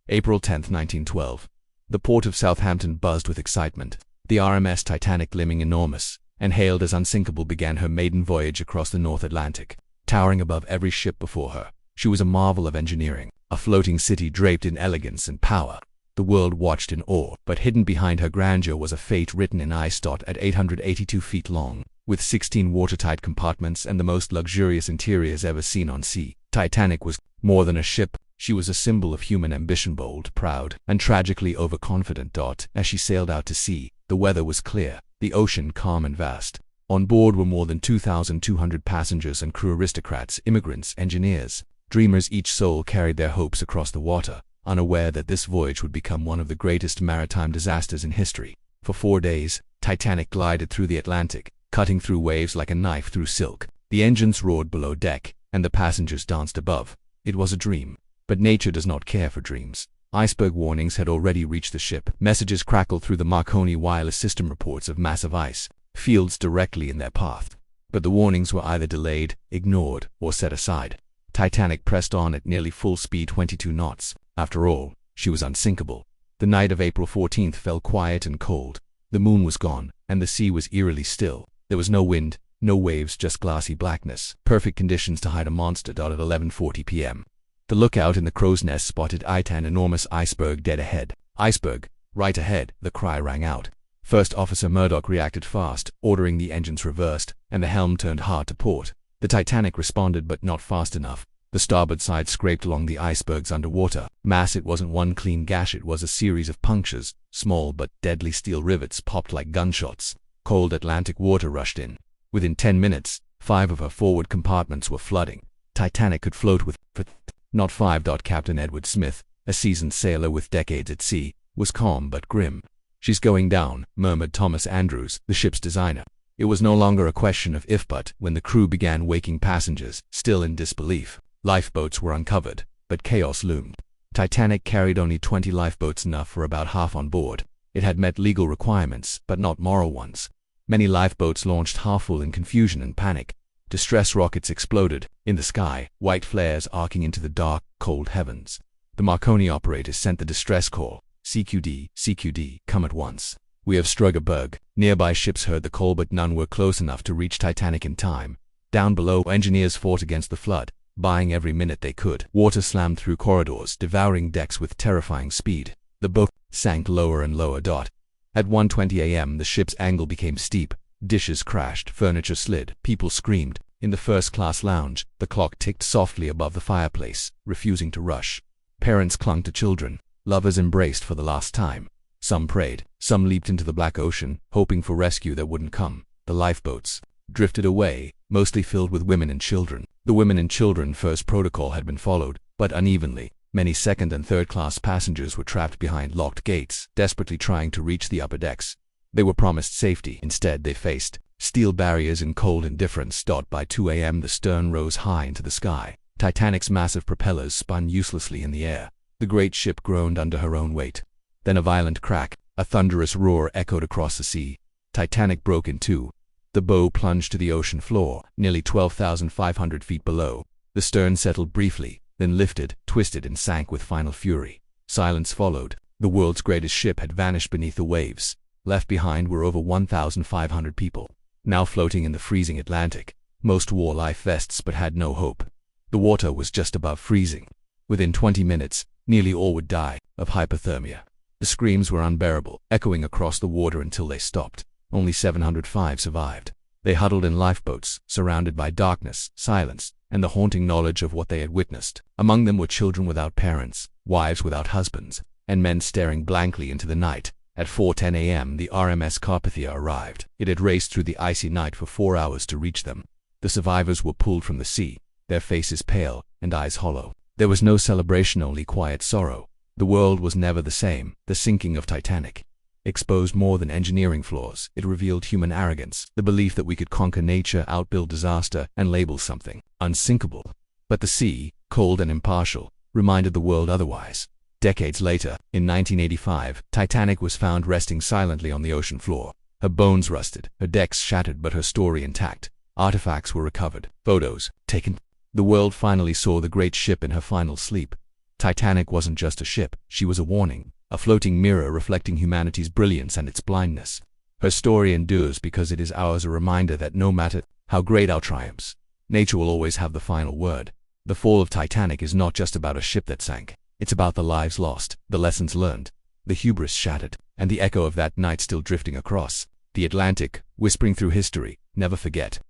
April 10, 1912. The port of Southampton buzzed with excitement. The RMS Titanic, gleaming enormous and hailed as unsinkable, began her maiden voyage across the North Atlantic. Towering above every ship before her, she was a marvel of engineering, a floating city draped in elegance and power. The world watched in awe, but hidden behind her grandeur was a fate written in ice. At 882 feet long, with 16 watertight compartments and the most luxurious interiors ever seen on sea, Titanic was more than a ship. She was a symbol of human ambition, bold, proud, and tragically overconfident. As she sailed out to sea, the weather was clear, the ocean calm and vast. On board were more than 2,200 passengers and crew, aristocrats, immigrants, engineers, dreamers. Each soul carried their hopes across the water, unaware that this voyage would become one of the greatest maritime disasters in history. For 4 days, Titanic glided through the Atlantic, cutting through waves like a knife through silk. The engines roared below deck, and the passengers danced above. It was a dream. But nature does not care for dreams. Iceberg warnings had already reached the ship. Messages crackled through the Marconi wireless system, reports of massive ice fields directly in their path. But the warnings were either delayed, ignored, or set aside. Titanic pressed on at nearly full speed, 22 knots. After all, she was unsinkable. The night of April 14th fell quiet and cold. The moon was gone, and the sea was eerily still. There was no wind, no waves, just glassy blackness. Perfect conditions to hide a monster. At 11:40 p.m. The lookout in the crow's nest spotted an enormous iceberg dead ahead. "Iceberg, right ahead," the cry rang out. First Officer Murdoch reacted fast, ordering the engines reversed, and the helm turned hard to port. The Titanic responded, but not fast enough. The starboard side scraped along the iceberg's underwater mass. It wasn't one clean gash, it was a series of punctures. Small but deadly steel rivets popped like gunshots. Cold Atlantic water rushed in. Within 10 minutes, 5 of her forward compartments were flooding. Titanic could float with not 5. Captain Edward Smith, a seasoned sailor with decades at sea, was calm but grim. "She's going down," murmured Thomas Andrews, the ship's designer. It was no longer a question of if but when the crew began waking passengers, still in disbelief. Lifeboats were uncovered, but chaos loomed. Titanic carried only 20 lifeboats, enough for about half on board. It had met legal requirements, but not moral ones. Many lifeboats launched half full in confusion and panic. Distress rockets exploded in the sky, white flares arcing into the dark, cold heavens. The Marconi operators sent the distress call, "CQD, CQD, come at once. We have struck a berg." Nearby ships heard the call, but none were close enough to reach Titanic in time. Down below, engineers fought against the flood, buying every minute they could. Water slammed through corridors, devouring decks with terrifying speed. The boat sank lower and lower. At 1:20 a.m. the ship's angle became steep. Dishes crashed, furniture slid, people screamed. In the first-class lounge, the clock ticked softly above the fireplace, refusing to rush. Parents clung to children. Lovers embraced for the last time. Some prayed, some leaped into the black ocean, hoping for rescue that wouldn't come. The lifeboats drifted away, mostly filled with women and children. The women and children first protocol had been followed, but unevenly. Many second and third-class passengers were trapped behind locked gates, desperately trying to reach the upper decks. They were promised safety. Instead, they faced steel barriers in cold indifference. By 2 a.m. the stern rose high into the sky. Titanic's massive propellers spun uselessly in the air. The great ship groaned under her own weight. Then a violent crack, a thunderous roar echoed across the sea. Titanic broke in two. The bow plunged to the ocean floor, nearly 12,500 feet below. The stern settled briefly, then lifted, twisted, and sank with final fury. Silence followed. The world's greatest ship had vanished beneath the waves. Left behind were over 1,500 people, now floating in the freezing Atlantic. Most wore life vests but had no hope. The water was just above freezing. Within 20 minutes, nearly all would die of hypothermia. The screams were unbearable, echoing across the water until they stopped. Only 705 survived. They huddled in lifeboats, surrounded by darkness, silence, and the haunting knowledge of what they had witnessed. Among them were children without parents, wives without husbands, and men staring blankly into the night. At 4:10 a.m. the RMS Carpathia arrived. It had raced through the icy night for 4 hours to reach them. The survivors were pulled from the sea, their faces pale and eyes hollow. There was no celebration, only quiet sorrow. The world was never the same. The sinking of Titanic exposed more than engineering flaws. It revealed human arrogance, the belief that we could conquer nature, outbuild disaster, and label something unsinkable. But the sea, cold and impartial, reminded the world otherwise. Decades later, in 1985, Titanic was found resting silently on the ocean floor. Her bones rusted, her decks shattered, but her story intact. Artifacts were recovered, photos taken. The world finally saw the great ship in her final sleep. Titanic wasn't just a ship, she was a warning, a floating mirror reflecting humanity's brilliance and its blindness. Her story endures because it is ours, a reminder that no matter how great our triumphs, nature will always have the final word. The fall of Titanic is not just about a ship that sank. It's about the lives lost, the lessons learned, the hubris shattered, and the echo of that night still drifting across the Atlantic, whispering through history. Never forget.